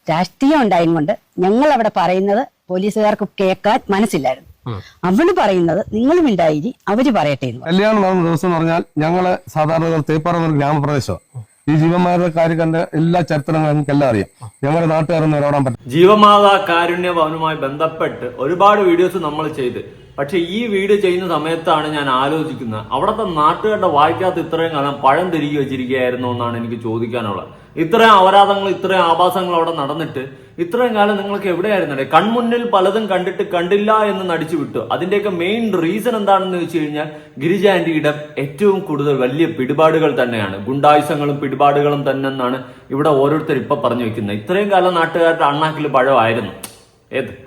രാഷ്ട്രീയം ഉണ്ടായും കൊണ്ട് ഞങ്ങൾ അവിടെ പറയുന്നത് പോലീസുകാർക്ക് കേൾക്കാൻ മനസ്സില്ലായിരുന്നു. അവള് പറയുന്നത് നിങ്ങളും ഉണ്ടായി അവര് പറയട്ടെ എന്ന്. കല്യാണം നടന്ന ദിവസം എന്ന് പറഞ്ഞാൽ ഞങ്ങള് സാധാരണ തേപ്പാറ ഒരു ഗ്രാമപ്രദേശമാണ്. ഈ ജീവന്മാരുടെ കാര്യം കണ്ട് എല്ലാ ചരിത്രങ്ങളും ഞങ്ങൾക്ക് എല്ലാം അറിയാം. ഞങ്ങളുടെ നാട്ടുകാരൊന്നും ഇടപെടാൻ പറ്റും. ജീവമാതാ കാരുണ്യ ഭവനുമായി ബന്ധപ്പെട്ട് ഒരുപാട് വീഡിയോസ് നമ്മൾ ചെയ്ത്, പക്ഷെ ഈ വീഡിയോ ചെയ്യുന്ന സമയത്താണ് ഞാൻ ആലോചിക്കുന്നത്, അവിടുത്തെ നാട്ടുകാരുടെ വായിക്കാത്ത ഇത്രയും കാലം പഴം തിരികെ വെച്ചിരിക്കുകയായിരുന്നു എന്നാണ് എനിക്ക് ചോദിക്കാനുള്ളത്. ഇത്രയും അപരാധങ്ങൾ, ഇത്രയും ആഭാസങ്ങൾ അവിടെ നടന്നിട്ട് ഇത്രയും കാലം നിങ്ങൾക്ക് എവിടെയായിരുന്നേ? കൺമുന്നിൽ പലതും കണ്ടിട്ട് കണ്ടില്ല എന്ന് നടിച്ചു വിട്ടു. അതിന്റെയൊക്കെ മെയിൻ റീസൺ എന്താണെന്ന് വെച്ച് കഴിഞ്ഞാൽ ഗിരിജ ആന്റിയുടെ ഏറ്റവും കൂടുതൽ വലിയ പിടിപാടുകൾ തന്നെയാണ്. ഗുണ്ടായുസങ്ങളും പിടിപാടുകളും തന്നെ എന്നാണ് ഇവിടെ ഓരോരുത്തർ ഇപ്പൊ പറഞ്ഞു വെക്കുന്നത്. ഇത്രയും കാലം നാട്ടുകാരുടെ അണ്ണാക്കിൽ പഴമായിരുന്നു.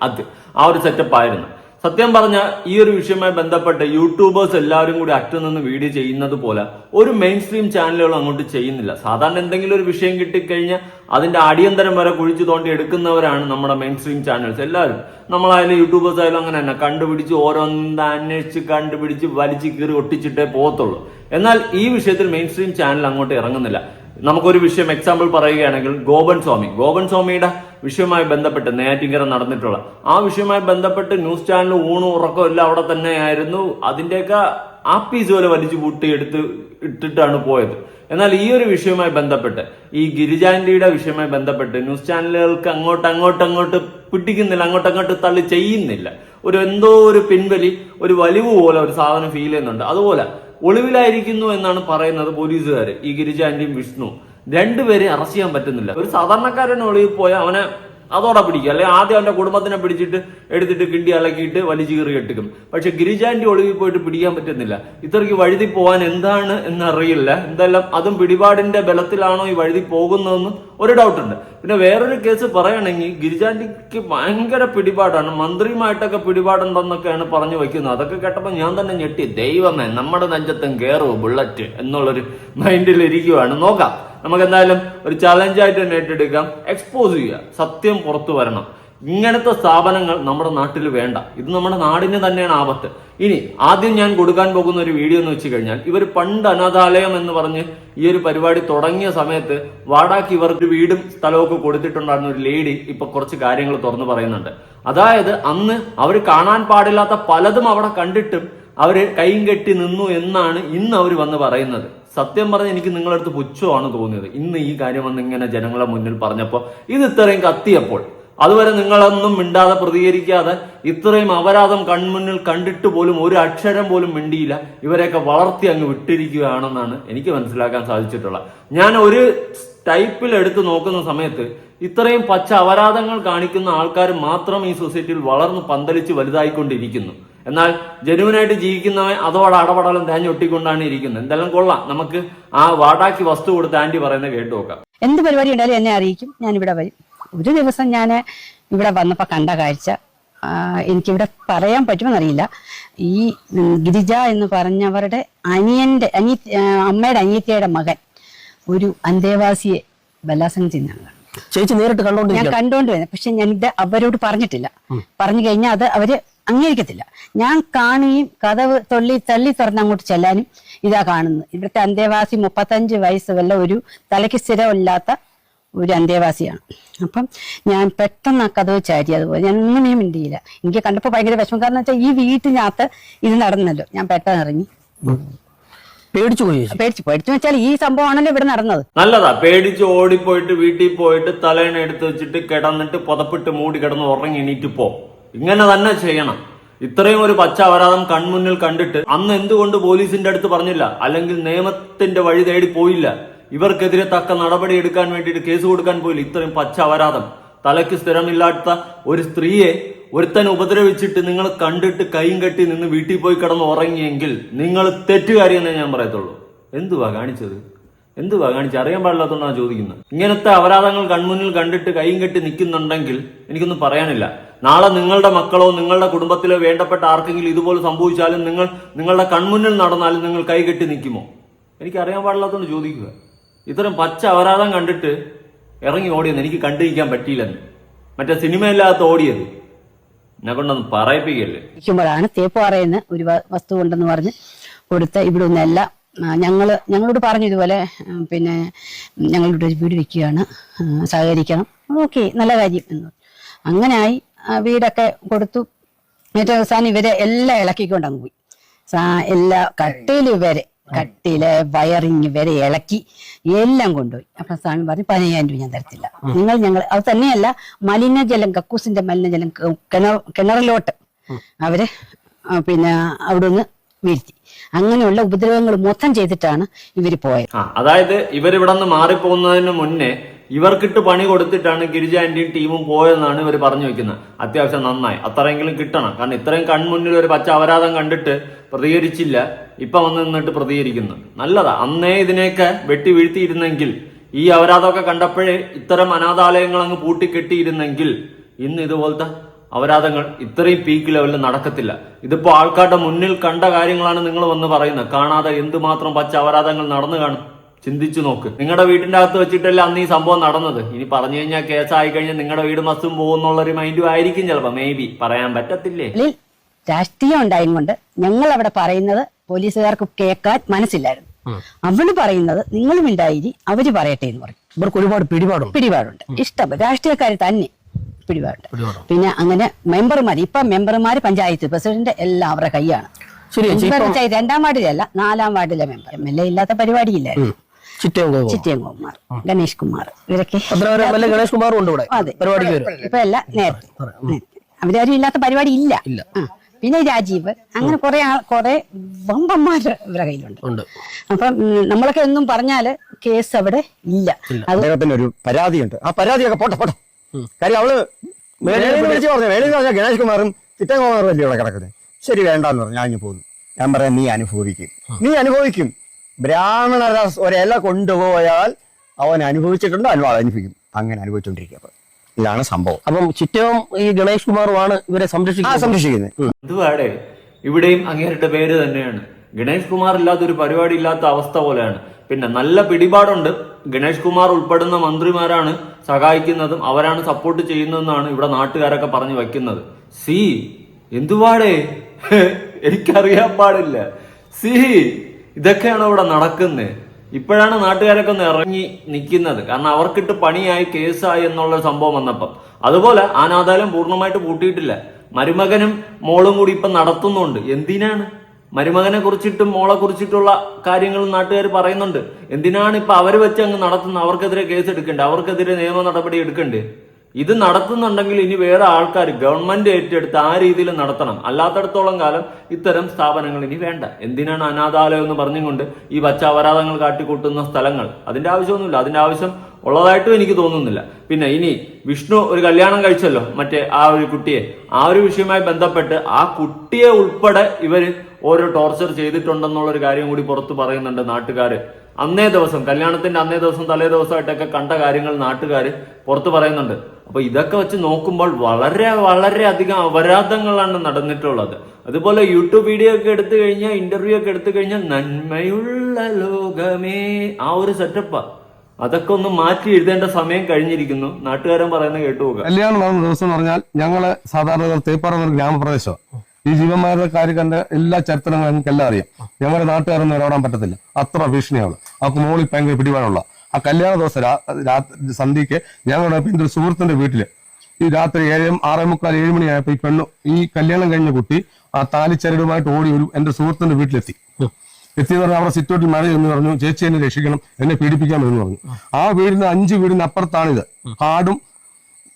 അത് ആ ഒരു സെറ്റപ്പ് ആയിരുന്നു. സത്യം പറഞ്ഞ ഈ ഒരു വിഷയവുമായി ബന്ധപ്പെട്ട് യൂട്യൂബേഴ്സ് എല്ലാവരും കൂടി അറ്റുനിന്ന് വീഡിയോ ചെയ്യുന്നത് പോലെ ഒരു മെയിൻ സ്ട്രീം ചാനലുകൾ അങ്ങോട്ട് ചെയ്യുന്നില്ല. സാധാരണ എന്തെങ്കിലും ഒരു വിഷയം കിട്ടിക്കഴിഞ്ഞാൽ അതിന്റെ അടിയന്തരം വരെ കുഴിച്ചു തോണ്ടി എടുക്കുന്നവരാണ് നമ്മുടെ മെയിൻ സ്ട്രീം ചാനൽസ് എല്ലാവരും. നമ്മളായാലും യൂട്യൂബേഴ്സ് ആയാലും അങ്ങനെ തന്നെ കണ്ടുപിടിച്ച് ഓരോന്ന് അന്വേഷിച്ച് കണ്ടുപിടിച്ച് വലിച്ചു കീറി ഒട്ടിച്ചിട്ടേ പോകത്തുള്ളൂ. എന്നാൽ ഈ വിഷയത്തിൽ മെയിൻ സ്ട്രീം ചാനൽ അങ്ങോട്ട് ഇറങ്ങുന്നില്ല. നമുക്കൊരു വിഷയം എക്സാമ്പിൾ പറയുകയാണെങ്കിൽ ഗോപൻ സ്വാമിയുടെ വിഷയവുമായി ബന്ധപ്പെട്ട് നെയ്യാറ്റിൻകര നടന്നിട്ടുള്ള ആ വിഷയവുമായി ബന്ധപ്പെട്ട് ന്യൂസ് ചാനൽ ഊണും ഉറക്കം എല്ലാം അവിടെ തന്നെയായിരുന്നു. അതിന്റെയൊക്കെ ആപ്പീസ് പോലെ വലിച്ചു പൂട്ടി ഇട്ടിട്ടാണ് പോയത്. എന്നാൽ ഈ ഒരു വിഷയവുമായി ബന്ധപ്പെട്ട് ഈ ഗിരിജാന്റിയുടെ വിഷയവുമായി ബന്ധപ്പെട്ട് ന്യൂസ് ചാനലുകൾക്ക് അങ്ങോട്ട് പിടിക്കുന്നില്ല, അങ്ങോട്ട് തള്ളി ചെയ്യുന്നില്ല. എന്തോ ഒരു പിൻവലി, ഒരു വലിവ് പോലെ ഒരു സാധനം ഫീൽ ചെയ്യുന്നുണ്ട്. അതുപോലെ ഒളിവിലായിരിക്കുന്നു എന്നാണ് പറയുന്നത് പോലീസുകാർ. ഈ ഗിരിജ ആന്റിയും വിഷ്ണു രണ്ടുപേരെ അറസ്റ്റ് ചെയ്യാൻ പറ്റുന്നില്ല. ഒരു സാധാരണക്കാരൻ ഒളിവിൽ പോയ അവനെ അതോടെ പിടിക്കുക, അല്ലെങ്കിൽ ആദ്യം അവന്റെ കുടുംബത്തിനെ പിടിച്ചിട്ട് എടുത്തിട്ട് കിണ്ടി അലക്കിയിട്ട് വലിച്ചു കീറി കെട്ടിക്കും. പക്ഷെ ഗിരിജാന്റെ ഒളിവിൽ പോയിട്ട് പിടിക്കാൻ പറ്റുന്നില്ല. ഇത്രയ്ക്ക് വഴുതി പോകാൻ എന്താണ് എന്നറിയില്ല. എന്തെല്ലാം അതും പിടിപാടിന്റെ ബലത്തിലാണോ ഈ വഴുതി പോകുന്നതെന്ന് ഒരു ഡൗട്ട് ഉണ്ട്. പിന്നെ വേറൊരു കേസ് പറയുകയാണെങ്കിൽ ഗിരിജാന്റിക്ക് ഭയങ്കര പിടിപാടാണ്, മന്ത്രിയുമായിട്ടൊക്കെ പിടിപാടുണ്ടെന്നൊക്കെയാണ് പറഞ്ഞു വയ്ക്കുന്നത്. അതൊക്കെ കേട്ടപ്പോൾ ഞാൻ തന്നെ ഞെട്ടി. ദൈവമേ, നമ്മുടെ നെഞ്ചത്തും കയറുമോ ബുള്ളറ്റ് എന്നുള്ളൊരു മൈൻഡിൽ ഇരിക്കുവാണ്. നോക്കാം, നമുക്ക് എന്തായാലും ഒരു ചലഞ്ചായിട്ട് തന്നെ ഏറ്റെടുക്കാം. എക്സ്പോസ് ചെയ്യുക, സത്യം പുറത്തു വരണം. ഇങ്ങനത്തെ സ്ഥാപനങ്ങൾ നമ്മുടെ നാട്ടിൽ വേണ്ട. ഇത് നമ്മുടെ നാടിന് തന്നെയാണ് ആപത്ത്. ഇനി ആദ്യം ഞാൻ കൊടുക്കാൻ പോകുന്ന ഒരു വീഡിയോ എന്ന് വെച്ച് കഴിഞ്ഞാൽ, ഇവർ പണ്ട് അനാഥാലയം എന്ന് പറഞ്ഞ് ഈ ഒരു പരിപാടി തുടങ്ങിയ സമയത്ത് വാടാക്കി ഇവർക്ക് വീടും സ്ഥലമൊക്കെ കൊടുത്തിട്ടുണ്ടായിരുന്ന ഒരു ലേഡി ഇപ്പൊ കുറച്ച് കാര്യങ്ങൾ തുറന്നു പറയുന്നുണ്ട്. അതായത് അന്ന് അവർ കാണാൻ പാടില്ലാത്ത പലതും അവിടെ കണ്ടിട്ടും അവര് കൈയും കെട്ടി നിന്നു എന്നാണ് ഇന്ന് അവർ വന്ന് പറയുന്നത്. സത്യം പറഞ്ഞ് എനിക്ക് നിങ്ങളടുത്ത് പുച്ഛമാണ് തോന്നിയത്. ഇന്ന് ഈ കാര്യം വന്ന് ഇങ്ങനെ ജനങ്ങളെ മുന്നിൽ പറഞ്ഞപ്പോൾ, ഇത് ഇത്രയും കത്തിയപ്പോൾ, അതുവരെ നിങ്ങളൊന്നും മിണ്ടാതെ പ്രതികരിക്കാതെ ഇത്രയും അപരാധം കൺമുന്നിൽ കണ്ടിട്ട് പോലും ഒരു അക്ഷരം പോലും മിണ്ടിയില്ല. ഇവരെയൊക്കെ വളർത്തി അങ്ങ് വിട്ടിരിക്കുകയാണെന്നാണ് എനിക്ക് മനസ്സിലാക്കാൻ സാധിച്ചിട്ടുള്ളത്. ഞാൻ ഒരു ടൈപ്പിൽ എടുത്ത് നോക്കുന്ന സമയത്ത് ഇത്രയും പച്ച അപരാധങ്ങൾ കാണിക്കുന്ന ആൾക്കാർ മാത്രം ഈ സൊസൈറ്റിയിൽ വളർന്ന് പന്തലിച്ച് വലുതായിക്കൊണ്ടിരിക്കുന്നു. എന്നാൽ ജനുവിനായിട്ട് ജീവിക്കുന്നവൻ അതോടെ അടപടലം തേഞ്ഞൊട്ടിക്കൊണ്ടാണ് ഇരിക്കുന്നത്. എന്തെല്ലാം കൊള്ളാം. നമുക്ക് ആ വാടാക്കി വസ്തു കൊടുത്ത് ആന്റി പറയുന്നത് കേട്ടു നോക്കാം. എന്ത് പരിപാടി ഉണ്ടായാലും എന്നെ അറിയിക്കും, ഞാൻ ഇവിടെ വരും. ഒരു ദിവസം ഞാൻ ഇവിടെ വന്നപ്പോൾ കണ്ട കാഴ്ച എനിക്കിവിടെ പറയാൻ പറ്റുമെന്നറിയില്ല. ഈ ഗിരിജ എന്ന് പറഞ്ഞവരുടെ അമ്മയുടെ അനിയത്തിയുടെ മകൻ ഒരു അന്തേവാസിയെ ബലാത്സംഗം ചെയ്യുന്നതാണ്. ചേച്ചി നേരിട്ട് ഞാൻ കണ്ടോണ്ട് വരുന്നത്. പക്ഷെ ഞാൻ ഇത് അവരോട് പറഞ്ഞിട്ടില്ല. പറഞ്ഞു കഴിഞ്ഞാൽ അത് അവര് അംഗീകരിക്കത്തില്ല. ഞാൻ കാണുകയും കഥവ് തള്ളി തുറന്ന് അങ്ങോട്ട് ചെല്ലാനും ഇതാ കാണുന്നത്. ഇവിടുത്തെ അന്തേവാസി 35 വയസ്സ് വല്ല ഒരു തലയ്ക്ക് സ്ഥിരമില്ലാത്ത ഒരു അന്തേവാസിയാണ്. അപ്പം ഞാൻ പെട്ടെന്ന് ആ കഥവ് ചാരി. അതുപോലെ ഞാൻ ഒന്നും മിണ്ടിയില്ല. എനിക്ക് കണ്ടപ്പോൾ ഭയങ്കര വിഷമം. കാരണം വെച്ചാൽ ഈ വീട്ടിനകത്ത് ഇത് നടന്നല്ലോ. ഞാൻ പെട്ടെന്ന് ഇറങ്ങി പേടിച്ചു വെച്ചാൽ ഈ സംഭവമാണല്ലോ ഇവിടെ നടന്നത്. നല്ലതാ, പേടിച്ച് ഓടിപ്പോയിട്ട് വീട്ടിൽ പോയിട്ട് തലേണ എടുത്ത് വെച്ചിട്ട് കിടന്നിട്ട് പുതപ്പിട്ട് മൂടി കിടന്ന് ഉറങ്ങി എണീറ്റ് പോ. ഇങ്ങനെ തന്നെ ചെയ്യണം. ഇത്രയും ഒരു പച്ച അപരാധം കൺമുന്നിൽ കണ്ടിട്ട് അന്ന് എന്തുകൊണ്ട് പോലീസിന്റെ അടുത്ത് പറഞ്ഞില്ല, അല്ലെങ്കിൽ നിയമത്തിന്റെ വഴി തേടി പോയില്ല? ഇവർക്കെതിരെ തക്ക നടപടി എടുക്കാൻ വേണ്ടിയിട്ട് കേസ് കൊടുക്കാൻ പോയില്ല. ഇത്രയും പച്ച അപരാധം, തലയ്ക്ക് സ്ഥിരമില്ലാത്ത ഒരു സ്ത്രീയെ ഒരുത്തനെ ഉപദ്രവിച്ചിട്ട് നിങ്ങൾ കണ്ടിട്ട് കൈയും കെട്ടി നിന്ന് വീട്ടിൽ പോയി കിടന്ന് ഉറങ്ങിയെങ്കിൽ നിങ്ങൾ തെറ്റുകാരിയെന്നേ ഞാൻ പറയത്തുള്ളൂ. എന്തുവാ കാണിച്ചത്? അറിയാൻ പാടില്ലാത്തതുകൊണ്ടാണ് ചോദിക്കുന്നത്. ഇങ്ങനത്തെ അപരാധങ്ങൾ കൺമുന്നിൽ കണ്ടിട്ട് കൈയും കെട്ടി നിൽക്കുന്നുണ്ടെങ്കിൽ എനിക്കൊന്നും പറയാനില്ല. നാളെ നിങ്ങളുടെ മക്കളോ നിങ്ങളുടെ കുടുംബത്തിലോ വേണ്ടപ്പെട്ട ആർക്കെങ്കിലും ഇതുപോലെ സംഭവിച്ചാലും നിങ്ങളുടെ കൺമുന്നിൽ നടന്നാലും നിങ്ങൾ കൈ കെട്ടി നിൽക്കുമോ? എനിക്കറിയാൻ പാടില്ലാത്തതുകൊണ്ട് ചോദിക്കുക. ഇത്തരം പച്ച അപരാധം കണ്ടിട്ട് ഇറങ്ങി ഓടിയെന്ന് എനിക്ക് കണ്ടിരിക്കാൻ പറ്റിയില്ലെന്ന്. മറ്റേ സിനിമയില്ലാത്ത ഓടിയത് എന്നെ കൊണ്ടൊന്ന് പറയിപ്പിക്കല്ലേ. ഇരിക്കുമ്പോഴാണ് തേപ്പുപാറയെന്ന് ഒരു വസ്തു ഉണ്ടെന്ന് പറഞ്ഞ് കൊടുത്ത ഇവിടെ ഒന്നല്ല. ഞങ്ങളോട് പറഞ്ഞു ഇതുപോലെ പിന്നെ ഞങ്ങളുടെ ഒരു വീട് വെക്കുകയാണ്, സഹകരിക്കണം ഓക്കെ നല്ല കാര്യം എന്ന്. അങ്ങനായി വീടൊക്കെ കൊടുത്തു. ഏറ്റവും അവസാനം ഇവരെ എല്ലാം ഇളക്കിക്കൊണ്ട് അങ്ങ് പോയി. എല്ലാ കട്ടില് വയറിങ് വരെ ഇളക്കി എല്ലാം കൊണ്ടുപോയി. അപ്പൊ സ്വാമി പറഞ്ഞു 15,000 രൂപ ഞാൻ തരത്തില്ല, ഞങ്ങൾ അത് തന്നെയല്ല മലിനജലം, കക്കൂസിന്റെ മലിനജലം കിണറിലോട്ട് അവര് പിന്നെ അവിടുന്ന് വീഴ്ത്തി. അങ്ങനെയുള്ള ഉപദ്രവങ്ങൾ മൊത്തം ചെയ്തിട്ടാണ് ഇവര് പോയത്. അതായത് ഇവരിവിടെ നിന്ന് മാറിപ്പോകുന്നതിന് മുന്നേ ഇവർക്കിട്ട് പണി കൊടുത്തിട്ടാണ് ഗിരിജ ആന്റിയും ടീമും പോയെന്നാണ് ഇവർ പറഞ്ഞു വെക്കുന്നത്. അത്യാവശ്യം നന്നായി, അത്രയെങ്കിലും കിട്ടണം. കാരണം ഇത്രയും കൺമുന്നിൽ ഒരു പച്ച അപരാധം കണ്ടിട്ട് പ്രതികരിച്ചില്ല, ഇപ്പൊ വന്ന് നിന്നിട്ട് പ്രതികരിക്കുന്നു. നല്ലതാ. അന്നേ ഇതിനെയൊക്കെ വെട്ടി വീഴ്ത്തിയിരുന്നെങ്കിൽ, ഈ അപരാധമൊക്കെ കണ്ടപ്പോഴേ ഇത്തരം അനാഥാലയങ്ങൾ അങ്ങ് പൂട്ടിക്കെട്ടിയിരുന്നെങ്കിൽ ഇന്ന് ഇതുപോലത്തെ അപരാധങ്ങൾ ഇത്രയും പീക്ക് ലെവലിൽ നടക്കത്തില്ല. ഇതിപ്പോ ആൾക്കാരുടെ മുന്നിൽ കണ്ട കാര്യങ്ങളാണ് നിങ്ങൾ വന്ന് പറയുന്നത്. കാണാതെ എന്തുമാത്രം പച്ച അപരാധങ്ങൾ നടന്നു കാണും. ചിന്തിച്ചു നോക്ക്. നിങ്ങളുടെ വീട്ടിന്റെ അകത്ത് വെച്ചിട്ടല്ല അന്ന് ഈ സംഭവം നടന്നത്. ഇനി പറഞ്ഞു കഴിഞ്ഞാൽ കേസായി കഴിഞ്ഞാൽ നിങ്ങളുടെ വീട് മസ്തും പോകുന്നുള്ളൊരു മൈൻഡും ആയിരിക്കും ചിലപ്പോ, മേ ബി, പറയാൻ പറ്റത്തില്ലേ. രാഷ്ട്രീയം ഉണ്ടായും കൊണ്ട് ഞങ്ങൾ അവിടെ പറയുന്നത് പോലീസുകാർക്ക് കേൾക്കാൻ മനസ്സില്ലായിരുന്നു. അവള് പറയുന്നത് നിങ്ങളും ഉണ്ടായി, അവര് പറയട്ടെ എന്ന് പറയും. ഇവർക്ക് ഒരുപാട് പിടിപാടുണ്ട്. ഇഷ്ടം രാഷ്ട്രീയക്കാർ തന്നെ പിടിപാടുണ്ട്. പിന്നെ അങ്ങനെ മെമ്പർമാർ, ഇപ്പൊ മെമ്പർമാര് പഞ്ചായത്ത് പ്രസിഡന്റ് എല്ലാം അവരുടെ കൈയാണ്. രണ്ടാം വാർഡിലല്ല, 4-ാം വാർഡിലെ മെമ്പർ. MLA ഇല്ലാത്ത പരിപാടിയില്ലായിരുന്നു. ചിറ്റയൻകുമാർ, ഗണേഷ് കുമാർ, ഇവരൊക്കെ ഗണേഷ് കുമാറും ഉണ്ട് ഇവിടെ. അതെ, ഇപ്പൊ അല്ല, നേരത്തെ അവരാരും ഇല്ലാത്ത പരിപാടി ഇല്ല. പിന്നെ രാജീവ്, അങ്ങനെ കുറെ വമ്പന്മാർ ഇവരുടെ കയ്യിലുണ്ട്. അപ്പം നമ്മളൊക്കെ ഒന്നും പറഞ്ഞാല് കേസ് അവിടെ ഇല്ല. അദ്ദേഹത്തിന് ഒരു പരാതിയുണ്ട്. ആ പരാതിയൊക്കെ പോട്ടെ. കാര്യം അവള് വിളിച്ചു പറഞ്ഞു, വേണമെന്ന് പറഞ്ഞാൽ ഗണേഷ് കുമാറും ചിറ്റൻകുമാറും അല്ലേ ഇവിടെ കിടക്കുന്നത്. ശരി, വേണ്ടെന്ന് പറഞ്ഞു. ഞാൻ പോകുന്നു. ഞാൻ പറയാം, നീ അനുഭവിക്കും. ബ്രാഹ്മണ ഒരില കൊണ്ടുപോയാൽ അവൻ അനുഭവിച്ചിട്ടുണ്ട്, അനുഭവിക്കും. അങ്ങനെ അനുഭവിച്ചോണ്ടിരിക്കുക. ഇതാണ് സംഭവം. അപ്പം ചിറ്റവും ഈ ഗണേഷ് കുമാറുമാണ് ഇവരെ സംരക്ഷിക്കുന്നത്. ഇതുവാടെ ഇവിടെയും അങ്ങേരുടെ പേര് തന്നെയാണ്. ഗണേഷ് കുമാർ ഇല്ലാത്തൊരു പരിപാടി ഇല്ലാത്ത അവസ്ഥ പോലെയാണ്. പിന്നെ നല്ല പിടിപാടുണ്ട്. ഗണേഷ് കുമാർ ഉൾപ്പെടുന്ന മന്ത്രിമാരാണ് സഹായിക്കുന്നതും അവരാണ് സപ്പോർട്ട് ചെയ്യുന്നതെന്നാണ് ഇവിടെ നാട്ടുകാരൊക്കെ പറഞ്ഞു വയ്ക്കുന്നത്. എന്തുവാടേ, എനിക്കറിയാൻ പാടില്ല. ഇതൊക്കെയാണ് ഇവിടെ നടക്കുന്നത്. ഇപ്പോഴാണ് നാട്ടുകാരൊക്കെ ഒന്ന് ഇറങ്ങി നിൽക്കുന്നത്. കാരണം അവർക്കിട്ട് പണിയായി, കേസായി എന്നുള്ള സംഭവം വന്നപ്പം. അതുപോലെ അനാഥാലയം പൂർണ്ണമായിട്ട് പൂട്ടിയിട്ടില്ല. മരുമകനും മോളും കൂടി ഇപ്പൊ നടത്തുന്നുണ്ട്. എന്തിനാണ്? മരുമകനെ കുറിച്ചിട്ടും മോളെ കുറിച്ചിട്ടുള്ള കാര്യങ്ങൾ നാട്ടുകാർ പറയുന്നുണ്ട്. എന്തിനാണ് ഇപ്പൊ അവര് വെച്ച് അങ്ങ് നടത്തുന്നത്? അവർക്കെതിരെ കേസ് എടുക്കണ്ടേ? അവർക്കെതിരെ നിയമ നടപടി എടുക്കണ്ടേ? ഇത് നടത്തുന്നുണ്ടെങ്കിൽ ഇനി വേറെ ആൾക്കാർ, ഗവൺമെന്റ് ഏറ്റെടുത്ത് ആ രീതിയിൽ നടത്തണം. അല്ലാത്തടത്തോളം കാലം ഇത്തരം സ്ഥാപനങ്ങൾ ഇനി വേണ്ട. എന്തിനാണ് അനാഥാലയം എന്ന് പറഞ്ഞുകൊണ്ട് ഈ പച്ച അപരാധങ്ങൾ കാട്ടിക്കൂട്ടുന്ന സ്ഥലങ്ങൾ? അതിന്റെ ആവശ്യമൊന്നുമില്ല. അതിന്റെ ആവശ്യം ഉള്ളതായിട്ടും എനിക്ക് തോന്നുന്നില്ല. പിന്നെ ഇനി വിഷ്ണു ഒരു കല്യാണം കഴിച്ചല്ലോ, മറ്റേ ആ ഒരു കുട്ടിയെ. ആ ഒരു വിഷയവുമായി ബന്ധപ്പെട്ട് ആ കുട്ടിയെ ഉൾപ്പെടെ ഇവര് ഓരോ ടോർച്ചർ ചെയ്തിട്ടുണ്ടെന്നുള്ളൊരു കാര്യം കൂടി പുറത്ത് പറയുന്നുണ്ട് നാട്ടുകാര്. അന്നേ ദിവസം, കല്യാണത്തിന്റെ അന്നേ ദിവസം, തലേ ദിവസമായിട്ടൊക്കെ കണ്ട കാര്യങ്ങൾ നാട്ടുകാര് പുറത്ത് പറയുന്നുണ്ട്. അപ്പൊ ഇതൊക്കെ വെച്ച് നോക്കുമ്പോൾ വളരെ അധികം അപരാധങ്ങളാണ് നടന്നിട്ടുള്ളത്. അതുപോലെ യൂട്യൂബ് വീഡിയോ ഒക്കെ എടുത്തു കഴിഞ്ഞാൽ, ഇന്റർവ്യൂ ഒക്കെ എടുത്തു കഴിഞ്ഞാൽ നന്മയുള്ള ലോകമേ, ആ ഒരു സെറ്റപ്പാ. അതൊക്കെ ഒന്ന് മാറ്റി എഴുതേണ്ട സമയം കഴിഞ്ഞിരിക്കുന്നു. നാട്ടുകാരൻ പറയുന്നത് കേട്ടുപോകുക. കല്യാണം നടന്ന ദിവസം എന്ന് പറഞ്ഞാൽ ഞങ്ങള് സാധാരണ തേപ്പാറ ഗ്രാമപ്രദേശമാണ്. ഈ ജീവന്മാരുടെ കാര്യം കണ്ട എല്ലാ ചരിത്രങ്ങളും ഞങ്ങൾക്ക് എല്ലാം അറിയാം. ഞങ്ങളുടെ നാട്ടുകാരൊന്നും ഇടപെടാൻ പറ്റത്തില്ല, അത്ര ഭീഷണിയാണ്. ആ മോളിൽ ഭയങ്കര പിടിപാടുള്ള. ആ കല്യാണ ദിവസം സന്ധ്യക്ക് ഞങ്ങളുടെ എന്റെ ഒരു സുഹൃത്തിന്റെ വീട്ടില് ഈ രാത്രി 6:45-7 മണിയായപ്പോ ഈ പെണ്ണു, ഈ കല്യാണം കഴിഞ്ഞ കുട്ടി ആ താലിച്ചരടുമായിട്ട് ഓടി എന്റെ സുഹൃത്തിന്റെ വീട്ടിലെത്തി. എത്തിയെന്ന് പറഞ്ഞാൽ അവിടെ സിറ്റോട്ടിൽ മഴ എന്ന് പറഞ്ഞു, ചേച്ചി എന്നെ രക്ഷിക്കണം, എന്നെ പീഡിപ്പിക്കാൻ എന്ന് പറഞ്ഞു. ആ വീടിന് 5 വീടിന് അപ്പുറത്താണിത്. കാടും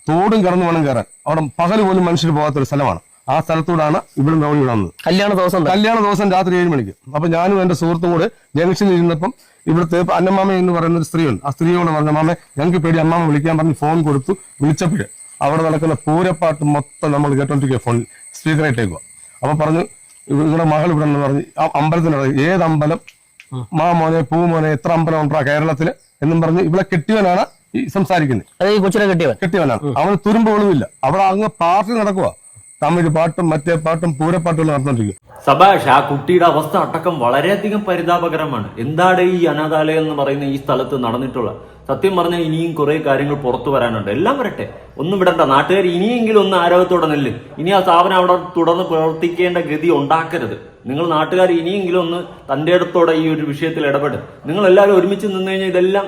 തോടും കടന്നു വേണം കയറാൻ. അവിടെ പകല് പോലും മനുഷ്യർ പോകാത്തൊരു സ്ഥലമാണ്. ആ സ്ഥലത്തൂടാണ് ഇവിടെ ഓടി വിടുന്നത്. കല്യാണ ദിവസം രാത്രി 7 മണിക്ക്. അപ്പൊ ഞാനും എന്റെ സുഹൃത്തും കൂടെ ജംഗ്ഷനിൽ ഇരുന്നപ്പം ഇവിടുത്തെ അന്നമാമ എന്ന് പറയുന്ന ഒരു സ്ത്രീയുണ്ട്. ആ സ്ത്രീയോട് പറഞ്ഞ, മാമ ഞങ്ങൾക്ക് പേടി, അമ്മാമ വിളിക്കാൻ പറഞ്ഞ് ഫോൺ കൊടുത്തു. വിളിച്ചപ്പോഴേ അവിടെ നടക്കുന്ന പൂരപ്പാട്ട് മൊത്തം നമ്മൾ കേട്ടോണ്ടിരിക്കുക, ഫോൺ സ്പീക്കറായിട്ടേക്കുക. അപ്പൊ പറഞ്ഞു, ഇവിടെ മകൾ ഇവിടെ എന്ന് പറഞ്ഞ് ആ അമ്പലത്തിനോട്, ഏത് അമ്പലം, മോനെ പൂ മോനെ, എത്ര അമ്പലം ഉണ്ടാ കേരളത്തില് എന്നും പറഞ്ഞ് ഇവിടെ കെട്ടിയവനാണ് ഈ സംസാരിക്കുന്നത്. കെട്ടിയവനാണ്. അവന് തുരുമ്പ് വെളിവില്ല. അവിടെ അങ്ങ് പാർട്ടി നടക്കുക. തമിഴ് പാട്ടും മറ്റേ പാട്ടും പൂരപ്പാട്ടുകൾ നടന്നുകൊണ്ടിരിക്കും. സബാഷ്, ആ കുട്ടിയുടെ അവസ്ഥ അടക്കം വളരെയധികം പരിതാപകരമാണ്. എന്താണ് ഈ അനാഥാലയം എന്ന് പറയുന്ന ഈ സ്ഥലത്ത് നടന്നിട്ടുള്ള? സത്യം പറഞ്ഞാൽ ഇനിയും കുറെ കാര്യങ്ങൾ പുറത്തു വരാനുണ്ട്. എല്ലാം വരട്ടെ, ഒന്നും വിടണ്ട. നാട്ടുകാർ ഇനിയെങ്കിലും ഒന്ന് ആരോഗ്യത്തോടെ നില്ല്. ഇനി ആ സ്ഥാപനം അവിടെ തുടർന്ന് പ്രവർത്തിക്കേണ്ട ഗതി ഉണ്ടാക്കരുത്. നിങ്ങൾ നാട്ടുകാർ ഇനിയെങ്കിലും ഒന്ന് തന്റെ അടുത്തോടെ ഈ ഒരു വിഷയത്തിൽ ഇടപെടും. നിങ്ങൾ എല്ലാവരും ഒരുമിച്ച് നിന്ന് കഴിഞ്ഞാൽ ഇതെല്ലാം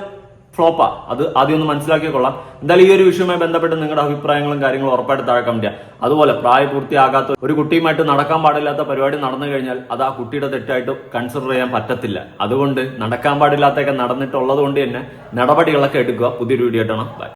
ഫ്ലോപ്പാ. അത് ആദ്യം ഒന്ന് മനസ്സിലാക്കിക്കൊള്ളാം. എന്തായാലും ഈ ഒരു വിഷയവുമായി ബന്ധപ്പെട്ട് നിങ്ങളുടെ അഭിപ്രായങ്ങളും കാര്യങ്ങളും ഉറപ്പായിട്ട് താഴെ കമന്റ് ചെയ്യാം. അതുപോലെ പ്രായപൂർത്തിയാകാത്ത ഒരു കുട്ടിയുമായിട്ട് നടക്കാൻ പാടില്ലാത്ത പരിപാടി നടന്നു കഴിഞ്ഞാൽ അത് ആ കുട്ടിയുടെ തെറ്റായിട്ട് കൺസിഡർ ചെയ്യാൻ പറ്റത്തില്ല. അതുകൊണ്ട് നടക്കാൻ പാടില്ലാത്തൊക്കെ നടന്നിട്ടുള്ളത് കൊണ്ട് തന്നെ നടപടികളൊക്കെ എടുക്കുക. പുതിയൊരു വീഡിയോ ആയിട്ടാണ്. ബൈ.